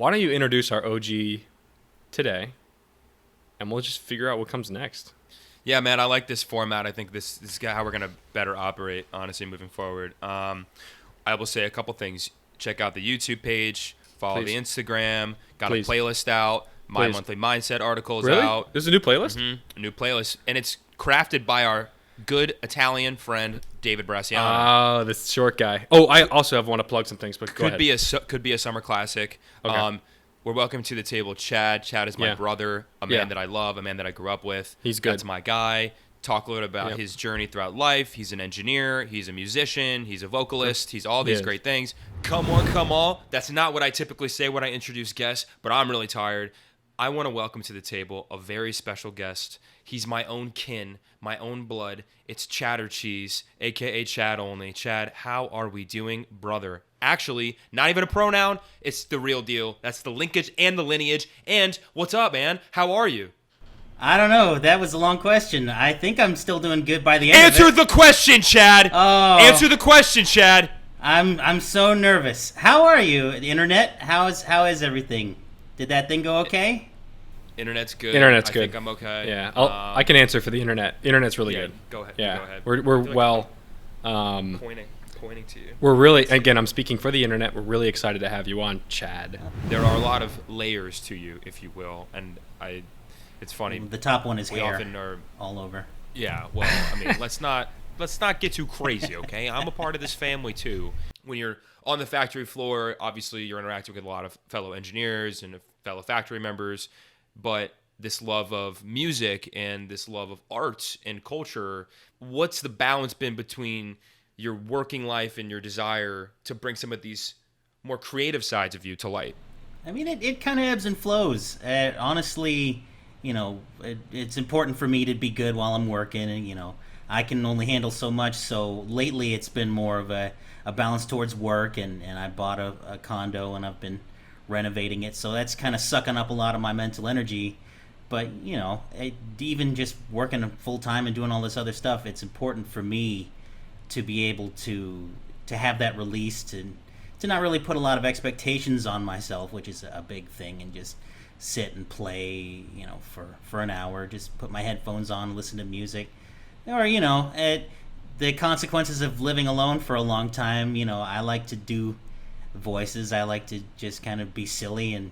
why don't you introduce our OG today, and we'll just figure out what comes next. Yeah, man, I like this format. I think this is how we're going to better operate, honestly, moving forward. I will say a couple things. Check out the YouTube page. Follow the Instagram. Got a playlist out. My Monthly Mindset article is out. There's a new playlist? A new playlist. And it's crafted by our good Italian friend, David Brassiano. Oh, this short guy. Oh, I also want to plug some things, but go ahead. Could be a summer classic. Okay. We're welcome to the table, Chad. Chad is my brother, a man that I love, a man that I grew up with. He's good. That's my guy. Talk a little bit about his journey throughout life. He's an engineer. He's a musician. He's a vocalist. He's all these great things. Come on. That's not what I typically say when I introduce guests, but I'm really tired. I want to welcome to the table a very special guest. He's my own kin, my own blood. It's Chatter Cheese, a.k.a. Chad only. Chad, how are we doing, brother? Actually, not even a pronoun. It's the real deal. That's the linkage and the lineage. And what's up, man? How are you? I don't know. That was a long question. I think I'm still doing good by the end Answer of it. the question, Chad. Oh. Answer the question, Chad. I'm so nervous. How are you? The internet? How is everything? Did that thing go okay? Internet's good. Internet's good. I think I'm okay. Yeah, I can answer for the internet. Internet's really good. Go ahead. Yeah, go ahead. we're Pointing to you. We're really, again, I'm speaking for the internet. We're really excited to have you on, Chad. There are a lot of layers to you, if you will, and it's funny. The top one is we hair. Often are all over. Yeah. Well, I mean, let's not get too crazy, okay? I'm a part of this family too. When you're on the factory floor, obviously you're interacting with a lot of fellow engineers and fellow factory members, but this love of music and this love of art and culture, what's the balance been between your working life and your desire to bring some of these more creative sides of you to light? I mean, it kind of ebbs and flows. Honestly, it's important for me to be good while I'm working, and, I can only handle so much. So lately it's been more of a balance towards work, and I bought a condo, and I've been renovating it. So that's kind of sucking up a lot of my mental energy. But, even just working full-time and doing all this other stuff, it's important for me to be able to have that released and to not really put a lot of expectations on myself, which is a big thing, and just sit and play, for an hour, just put my headphones on, listen to music. Or, the consequences of living alone for a long time, I like to do voices. I like to just kind of be silly and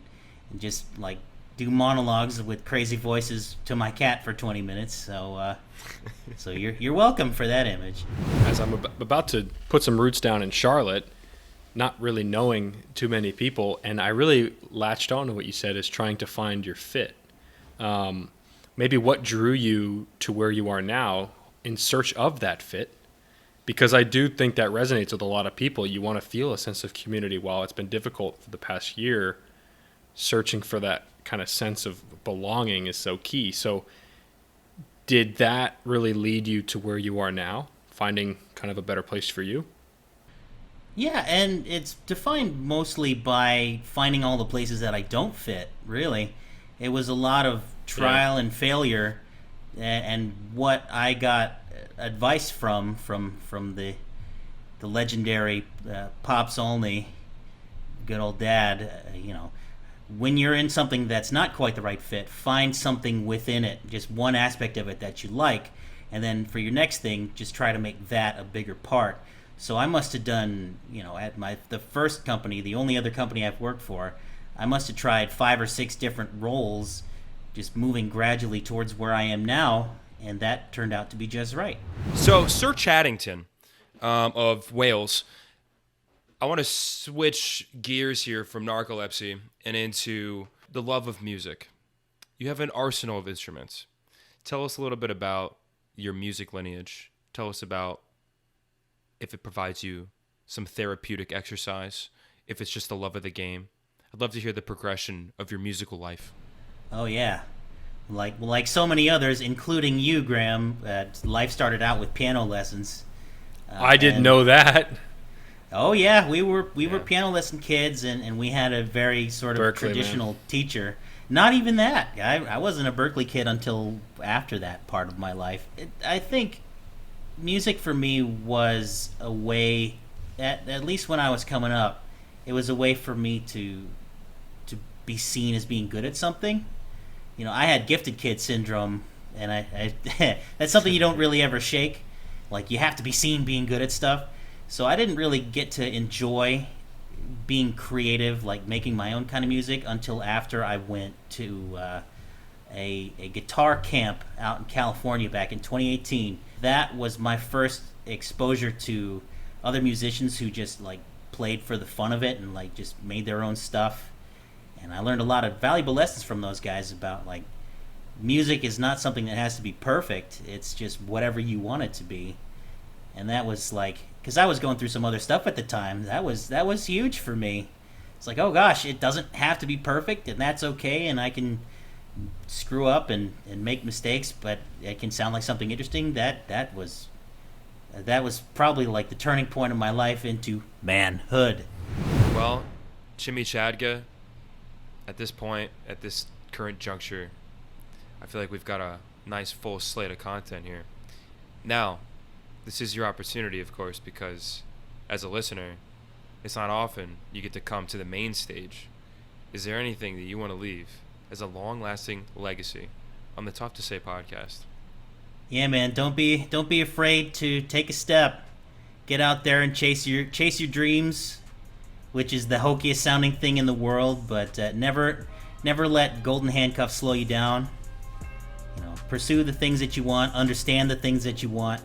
just, like, do monologues with crazy voices to my cat for 20 minutes. So so you're welcome for that image. As I'm about to put some roots down in Charlotte, not really knowing too many people, and I really latched on to what you said is trying to find your fit. Maybe what drew you to where you are now in search of that fit? Because I do think that resonates with a lot of people. You want to feel a sense of community. While it's been difficult for the past year, searching for that kind of sense of belonging is so key. So did that really lead you to where you are now, finding kind of a better place for you? Yeah, and it's defined mostly by finding all the places that I don't fit, really. It was a lot of trial and failure, and what I got advice from the legendary Pops Only, good old dad, when you're in something that's not quite the right fit, find something within it, just one aspect of it that you like, and then for your next thing, just try to make that a bigger part. So I must have done, at the first company, the only other company I've worked for, I must have tried 5 or 6 different roles, just moving gradually towards where I am now, and that turned out to be just right. So Sir Chaddington of Wales, I want to switch gears here from narcolepsy and into the love of music. You have an arsenal of instruments. Tell us a little bit about your music lineage. Tell us about if it provides you some therapeutic exercise, if it's just the love of the game. I'd love to hear the progression of your musical life. Oh, yeah. Like so many others, including you, Graham, life started out with piano lessons. I didn't know that. Oh, yeah. We were piano lesson kids, and we had a very sort of Berkeley, traditional teacher. Not even that. I wasn't a Berkeley kid until after that part of my life. I think music for me was a way, at least when I was coming up, it was a way for me to be seen as being good at something. You know, I had gifted kid syndrome, and I that's something you don't really ever shake. Like, you have to be seen being good at stuff. So I didn't really get to enjoy being creative, like making my own kind of music, until after I went to a guitar camp out in California back in 2018. That was my first exposure to other musicians who just like played for the fun of it and like just made their own stuff. And I learned a lot of valuable lessons from those guys about like music is not something that has to be perfect. It's just whatever you want it to be. And that was like, because I was going through some other stuff at the time. That was huge for me. It's like, oh gosh, it doesn't have to be perfect, and that's okay, and I can screw up and make mistakes, but it can sound like something interesting. That was probably like the turning point of my life into manhood. Well, Chimichadga, at this point, at this current juncture, I feel like we've got a nice full slate of content here. Now, this is your opportunity, of course, because as a listener, it's not often you get to come to the main stage. Is there anything that you want to leave as a long-lasting legacy on the Tough to Say podcast? Yeah, man, don't be afraid to take a step. Get out there and chase your dreams, which is the hokiest sounding thing in the world, but never let golden handcuffs slow you down. You know, pursue the things that you want, understand the things that you want,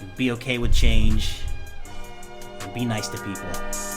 and be okay with change, and be nice to people.